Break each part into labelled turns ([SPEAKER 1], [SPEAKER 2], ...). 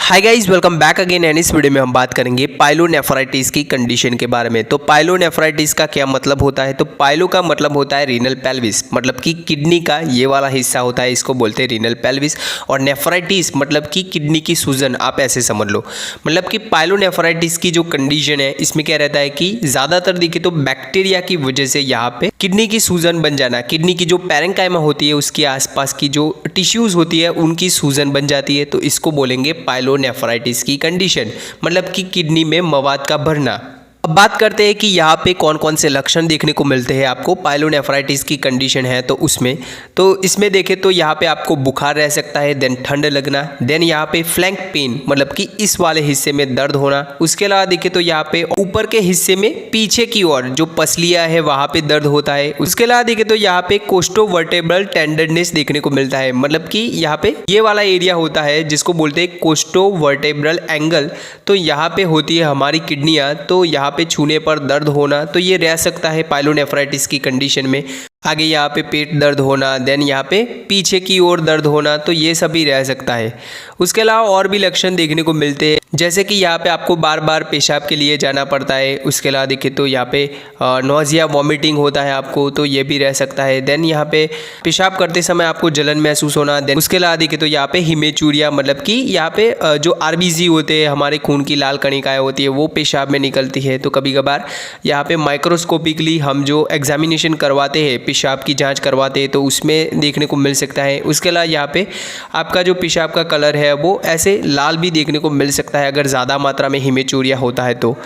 [SPEAKER 1] Hi guys, welcome back again. And इस video में हम बात करेंगे पाइलोनेफ्राइटिस की कंडीशन के बारे में। तो पाइलोनेफ्राइटिस का क्या मतलब होता है? तो पाइलो का मतलब होता है रीनल पेल्विस, मतलब कि किडनी का ये वाला हिस्सा होता है, इसको बोलते हैं रीनल पेल्विस। और नेफ्राइटिस मतलब कि किडनी की सूजन, आप ऐसे समझ लो। मतलब कि पाइलोनेफ्राइटिस की जो कंडीशन है, इसमें क्या रहता है कि ज़्यादातर देखे तो बैक्टीरिया की वजह से यहाँ पे किडनी की सूजन बन जाना, किडनी की जो पैरेंकाइमा होती है उसके आसपास की जो टिश्यूज़ होती है उनकी सूजन बन जाती है। तो इसको बोलेंगे पाइलोनेफ्राइटिस की कंडीशन, मतलब कि किडनी में मवाद का भरना। अब बात करते हैं कि यहाँ पे कौन कौन से लक्षण देखने को मिलते हैं आपको। पाइलोनेफ्राइटिस की कंडीशन है तो इसमें देखें तो यहाँ पे आपको बुखार रह सकता है, देन ठंड लगना, देन यहाँ पे फ्लैंक पेन मतलब कि इस वाले हिस्से में दर्द होना। उसके अलावा देखें तो यहाँ पे ऊपर के हिस्से में पीछे की ओर जो पसलियाँ है वहाँ पे दर्द होता है। उसके अलावा देखें तो यहाँ पे कोस्टोवर्टेब्रल टेंडरनेस देखने को मिलता है, मतलब कि यहाँ पे ये वाला एरिया होता है जिसको बोलते हैं कोस्टोवर्टेब्रल एंगल। तो यहाँ पे होती है हमारी किडनियाँ, तो यहाँ पे छूने पर दर्द होना, तो ये रह सकता है पाइलोनेफ्राइटिस की कंडीशन में। आगे यहाँ पे पेट दर्द होना, देन यहाँ पे पीछे की ओर दर्द होना, तो ये सभी रह सकता है। उसके अलावा और भी लक्षण देखने को मिलते हैं, जैसे कि यहाँ पे आपको बार बार पेशाब के लिए जाना पड़ता है। उसके अलावा देखें तो यहाँ पे नोजिया वॉमिटिंग होता है आपको, तो ये भी रह सकता है। देन यहाँ पे पेशाब करते समय आपको जलन महसूस होना। देन उसके अलावा देखें तो यहाँ पे हिमेचूरिया, मतलब कि यहाँ पे जो आरबीसी होते हैं, हमारे खून की लाल कणिकाएँ होती है, वो पेशाब में निकलती है। तो कभी कभार यहाँ पे माइक्रोस्कोपिकली हम जो एग्जामिनेशन करवाते हैं, पेशाब की जांच करवाते हैं, तो उसमें देखने को मिल सकता है। उसके अलावा यहाँ पे आपका जो पेशाब का कलर है वो ऐसे लाल भी देखने को मिल सकता है अगर ज़्यादा मात्रा में हिमेचूरिया होता है। तो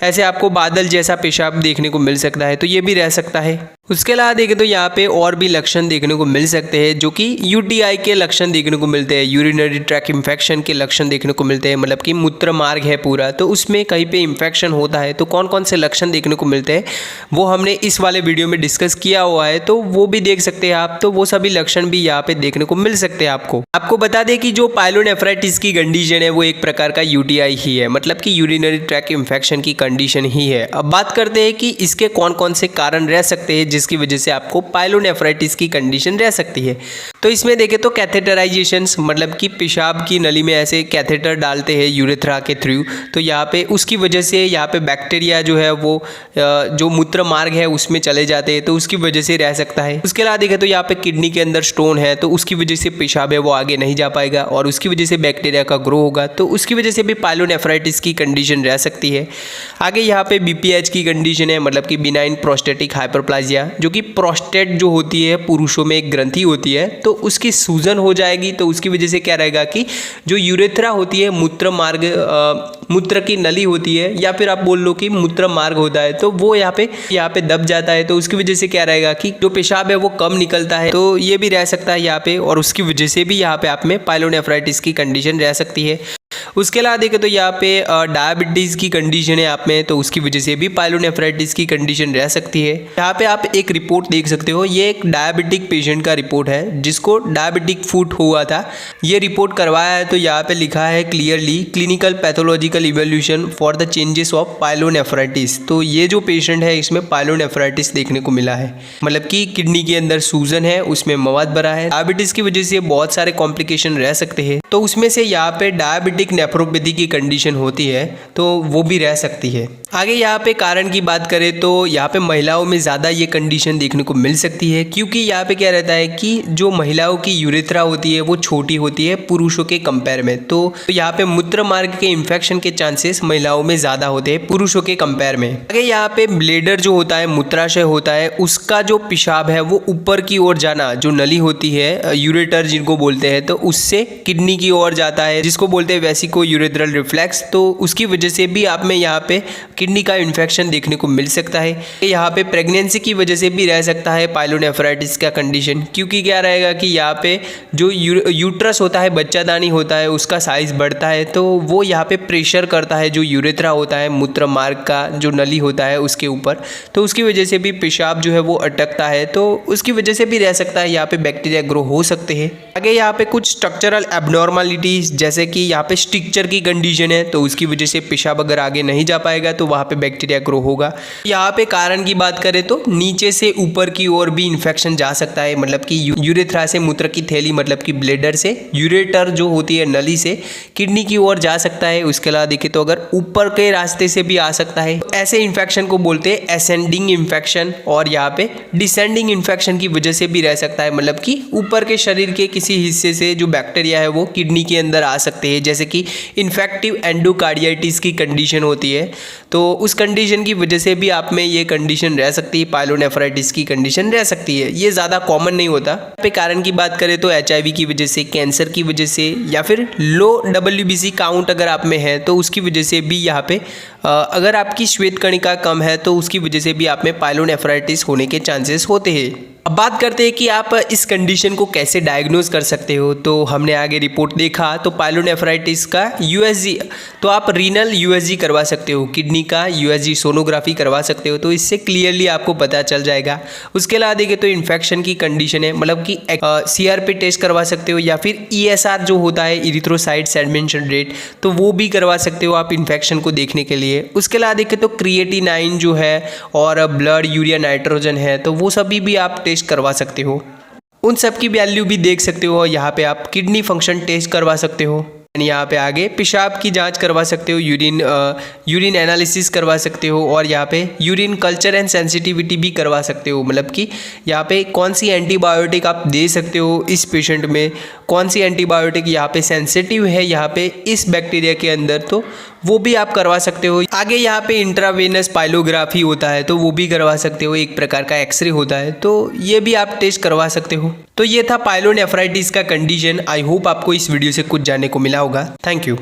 [SPEAKER 1] ऐसे आपको बादल जैसा पेशाब देखने को मिल सकता है, तो ये भी रह सकता है। उसके अलावा देखें तो यहाँ पे और भी लक्षण देखने को मिल सकते हैं, जो कि यूटीआई के लक्षण देखने को मिलते हैं, यूरिनरी ट्रैक इन्फेक्शन के लक्षण देखने को मिलते हैं, मतलब कि मूत्र मार्ग है पूरा, तो उसमें कहीं पे इन्फेक्शन होता है। तो कौन कौन से लक्षण देखने को मिलते हैं वो हमने इस वाले वीडियो में डिस्कस किया हुआ है, तो वो भी देख सकते हैं आप। तो वो सभी लक्षण भी यहाँ पे देखने को मिल सकते हैं आपको बता दें कि जो पाइलोनेफ्राइटिस की कंडीशन है वो एक प्रकार का यूटीआई ही है, मतलब कि यूरिनरी ट्रैक इन्फेक्शन की कंडीशन ही है। अब बात करते हैं कि इसके कौन कौन से कारण रह सकते हैं जिसकी वजह से आपको पाइलोनेफ्राइटिस की कंडीशन रह सकती है। तो इसमें देखें तो कैथेटराइजेशन, मतलब कि पेशाब की नली में ऐसे कैथेटर डालते हैं यूरेथ्रा के थ्रू, तो यहाँ पे उसकी वजह से यहाँ पे बैक्टीरिया जो है वो जो मूत्र मार्ग है उसमें चले जाते हैं, तो उसकी वजह से रह सकता है। उसके अलावा देखें तो यहाँ पे किडनी के अंदर स्टोन है, तो उसकी वजह से पेशाब है वो आगे नहीं जा पाएगा और उसकी वजह से बैक्टीरिया का ग्रो होगा, तो उसकी वजह से भी पाइलोनेफ्राइटिस की कंडीशन रह सकती है। आगे यहाँ पे बीपीएच की कंडीशन है, मतलब कि बिनाइन प्रोस्टेटिक हाइपरप्लाजिया, जो कि प्रोस्टेट जो होती है पुरुषों में एक ग्रंथि होती है, तो उसकी सूजन हो जाएगी। तो उसकी वजह से क्या रहेगा कि जो यूरेथ्रा होती है, मूत्र मार्ग, मूत्र की नली होती है, या फिर आप बोल लो कि मूत्र मार्ग होता है, तो वो यहाँ पे दब जाता है। तो उसकी वजह से क्या रहेगा कि जो पेशाब है वो कम निकलता है, तो ये भी रह सकता है यहाँ पे, और उसकी वजह से भी यहाँ पे आप में पाइलोनेफ्राइटिस की कंडीशन रह सकती है। उसके अलावा देखें तो यहाँ पे डायबिटीज़ की कंडीशन है आप में, तो उसकी वजह से भी पाइलोनेफ्राइटिस की कंडीशन रह सकती है। यहाँ पे आप एक रिपोर्ट देख सकते हो, ये एक डायबिटिक पेशेंट का रिपोर्ट है जिसको डायबिटिक फुट हुआ था। ये रिपोर्ट करवाया है, तो यहाँ पे लिखा है clearly clinical pathological evolution for the changes of pyelonephritis. तो ये जो पेशेंट है इसमें पाइलोनेफ्राइटिस देखने को मिला है, मतलब कि किडनी के अंदर सूजन है, उसमें मवाद भरा है। डायबिटीज़ की वजह से बहुत सारे कॉम्प्लिकेशन रह सकते हैं, तो उसमें से यहाँ पे डायबिटिक नेफ्रोपैथी की कंडीशन होती है, तो वो भी रह सकती है। आगे यहाँ पे कारण की बात करें तो यहाँ पे महिलाओं में ज़्यादा ये कंडीशन देखने को मिल सकती है, क्योंकि यहाँ पे क्या रहता है कि जो महिलाओं की यूरेथ्रा होती है वो छोटी होती है पुरुषों के कंपेयर में, तो यहाँ पे मूत्र मार्ग के इन्फेक्शन के चांसेस महिलाओं में ज़्यादा होते हैं पुरुषों के कंपेयर में। आगे यहाँ पे ब्लेडर जो होता है, मूत्राशय होता है, उसका जो पेशाब है वो ऊपर की ओर जाना, जो नली होती है यूरेटर जिनको बोलते हैं, तो उससे किडनी की ओर जाता है, जिसको बोलते हैं वेसिको यूरेथ्रल रिफ्लेक्स। तो उसकी वजह से भी आप में यहाँ पे किडनी का इन्फेक्शन देखने को मिल सकता है। यहाँ पे प्रेगनेंसी की वजह से भी रह सकता है पाइलोनेफ्राइटिस का कंडीशन, क्योंकि क्या रहेगा कि यहाँ पे जो यूट्रस होता है, बच्चादानी होता है, उसका साइज बढ़ता है, तो वो यहाँ पे प्रेशर करता है जो यूरेथ्रा होता है, मूत्र मार्ग का जो नली होता है उसके ऊपर, तो उसकी वजह से भी पेशाब जो है वो अटकता है, तो उसकी वजह से भी रह सकता है यहाँ पे बैक्टीरिया ग्रो हो सकते हैं। आगे यहाँ पे कुछ स्ट्रक्चरल एबनॉर्मलिटीज, जैसे कि यहाँ पे स्ट्रिक्चर की कंडीशन है तो उसकी वजह से पेशाब अगर आगे नहीं जा पाएगा तो वहाँ पे बैक्टीरिया ग्रो होगा। यहाँ पे कारण की बात करें तो नीचे से ऊपर की ओर भी इन्फेक्शन जा सकता है, मतलब कि यूरेथ्रा से मूत्र की थैली मतलब कि ब्लेडर से यूरेटर जो होती है नली से किडनी की ओर जा सकता है। उसके अलावा देखिए तो अगर ऊपर के रास्ते से भी आ सकता है। ऐसे इन्फेक्शन को बोलते हैं असेंडिंग इन्फेक्शन, और यहाँ पे डिसेंडिंग इन्फेक्शन की वजह से भी रह सकता है, मतलब कि ऊपर के शरीर के किसी हिस्से से जो बैक्टीरिया है वो किडनी के अंदर आ सकते हैं, जैसे कि इन्फेक्टिव एंडोकार्डियाइटिस की कंडीशन होती है। तो उस कंडीशन की वजह से भी आप में ये कंडीशन रह सकती है, पाइलोनेफ्राइटिस की कंडीशन रह सकती है। ये ज़्यादा कॉमन नहीं होता। यहाँ पे कारण की बात करें तो HIV की वजह से, कैंसर की वजह से, या फिर लो WBC काउंट अगर आप में है तो उसकी वजह से भी यहाँ पे अगर आपकी श्वेत कणिका कम है तो उसकी वजह से भी आप में पाइलोनेफ्राइटिस होने के चांसेस होते हैं। अब बात करते हैं कि आप इस कंडीशन को कैसे डायग्नोज कर सकते हो। तो हमने आगे रिपोर्ट देखा तो पाइलोनेफ्राइटिस का USG, तो आप रीनल USG करवा सकते हो, किडनी का USG सोनोग्राफी करवा सकते हो, तो इससे क्लियरली आपको पता चल जाएगा। उसके अलावा देखिए तो इन्फेक्शन की कंडीशन है, मतलब कि CRP टेस्ट करवा सकते हो, या फिर ESR जो होता है इरिथ्रोसाइट सेडिमेंटेशन रेट, तो वो भी करवा सकते हो आप इन्फेक्शन को देखने के लिए। उसके अलावा देखिए तो क्रिएटिनाइन जो है और ब्लड यूरिया नाइट्रोजन है, तो वो सभी भी आप टेस्ट करवा सकते हो। उन सब की वैल्यू भी देख सकते हो। यहाँ पे आप किडनी फंक्शन टेस्ट करवा सकते हो, यहाँ पे आगे पेशाब की जांच करवा सकते हो, यूरिन एनालिसिस करवा सकते हो, और यहाँ पे यूरिन कल्चर एंड सेंसिटिविटी भी करवा सकते हो, मतलब कि यहाँ पे कौन सी एंटीबायोटिक आप दे सकते हो इस पेशेंट में, कौन सी एंटीबायोटिक यहाँ पे सेंसिटिव है यहाँ पे इस बैक्टीरिया के अंदर, तो वो भी आप करवा सकते हो। आगे यहाँ पे इंट्रावेनस पाइलोग्राफी होता है तो वो भी करवा सकते हो, एक प्रकार का एक्सरे होता है, तो ये भी आप टेस्ट करवा सकते हो। तो ये था पाइलोनेफ्राइटिस का कंडीशन। आई होप आपको इस वीडियो से कुछ जानने को मिला होगा। Thank you.